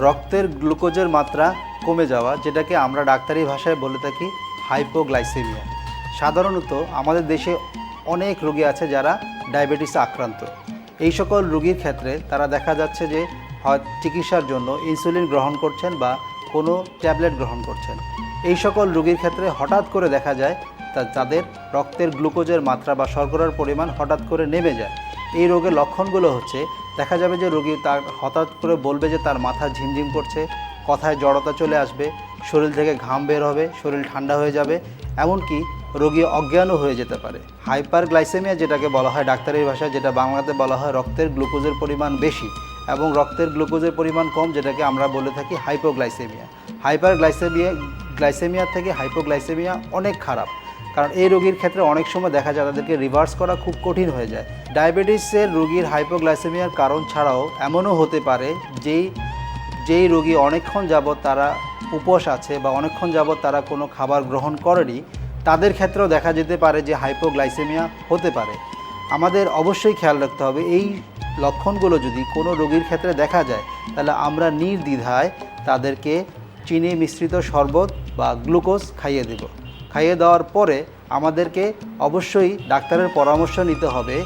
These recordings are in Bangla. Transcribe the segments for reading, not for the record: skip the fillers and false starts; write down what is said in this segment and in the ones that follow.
রক্তের গ্লুকোজের মাত্রা কমে যাওয়া, যেটাকে আমরা ডাক্তারি ভাষায় বলে থাকি হাইপোগ্লাইসেমিয়া। সাধারণত আমাদের দেশে অনেক রোগী আছে যারা ডায়াবেটিসে আক্রান্ত। এই সকল রোগীর ক্ষেত্রে তারা দেখা যাচ্ছে যে হয় চিকিৎসার জন্য ইনসুলিন গ্রহণ করছেন বা কোনো ট্যাবলেট গ্রহণ করছেন। এই সকল রোগীর ক্ষেত্রে হঠাৎ করে দেখা যায় তাদের রক্তের গ্লুকোজের মাত্রা বা শর্করার পরিমাণ হঠাৎ করে নেমে যায়। এই রোগের লক্ষণগুলো হচ্ছে, দেখা যাবে যে রোগী তার হঠাৎ করে বলবে যে তার মাথা ঝিমঝিম করছে, কথায় জড়তা চলে আসবে, শরীর থেকে ঘাম বের হবে, শরীর ঠান্ডা হয়ে যাবে, এমনকি রোগী অজ্ঞানও হয়ে যেতে পারে। হাইপারগ্লাইসেমিয়া যেটাকে বলা হয় ডাক্তারি ভাষায়, যেটা বাংলাতে বলা হয় রক্তের গ্লুকোজের পরিমাণ বেশি এবং রক্তের গ্লুকোজের পরিমাণ কম, যেটাকে আমরা বলে থাকি হাইপোগ্লাইসেমিয়া। গ্লাইসেমিয়া থেকে হাইপোগ্লাইসেমিয়া অনেক খারাপ, কারণ এই রোগীর ক্ষেত্রে অনেক সময় দেখা যায় তাদেরকে রিভার্স করা খুব কঠিন হয়ে যায়। ডায়াবেটিসের রোগীর হাইপোগ্লাইসেমিয়ার কারণ ছাড়াও এমনও হতে পারে যেই রোগী অনেকক্ষণ যাবৎ তারা উপোস আছে বা অনেকক্ষণ যাবৎ তারা কোনো খাবার গ্রহণ করেনি, তাদের ক্ষেত্রেও দেখা যেতে পারে যে হাইপোগ্লাইসেমিয়া হতে পারে। আমাদের অবশ্যই খেয়াল রাখতে হবে, এই লক্ষণগুলো যদি কোনো রোগীর ক্ষেত্রে দেখা যায় তাহলে আমরা নির্দ্বিধায় তাদেরকে চিনি মিশ্রিত শরবত বা গ্লুকোজ খাইয়ে দেব। খাইয়ে দেওয়ার পরে আমাদেরকে অবশ্যই ডাক্তারের পরামর্শ নিতে হবে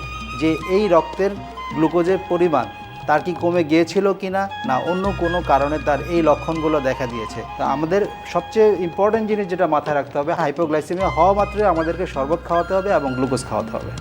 যে এই রক্তের গ্লুকোজের পরিমাণ তার কি কমে গিয়েছিল কিনা, না অন্য কোনো কারণে তার এই লক্ষণগুলো দেখা দিয়েছে। তা আমাদের সবচেয়ে ইম্পর্টেন্ট জিনিস যেটা মাথায় রাখতে হবে, হাইপোগ্লাইসেমিয়া হওয়া মাত্রই আমাদেরকে শরবত খাওয়াতে হবে এবং গ্লুকোজ খাওয়াতে হবে।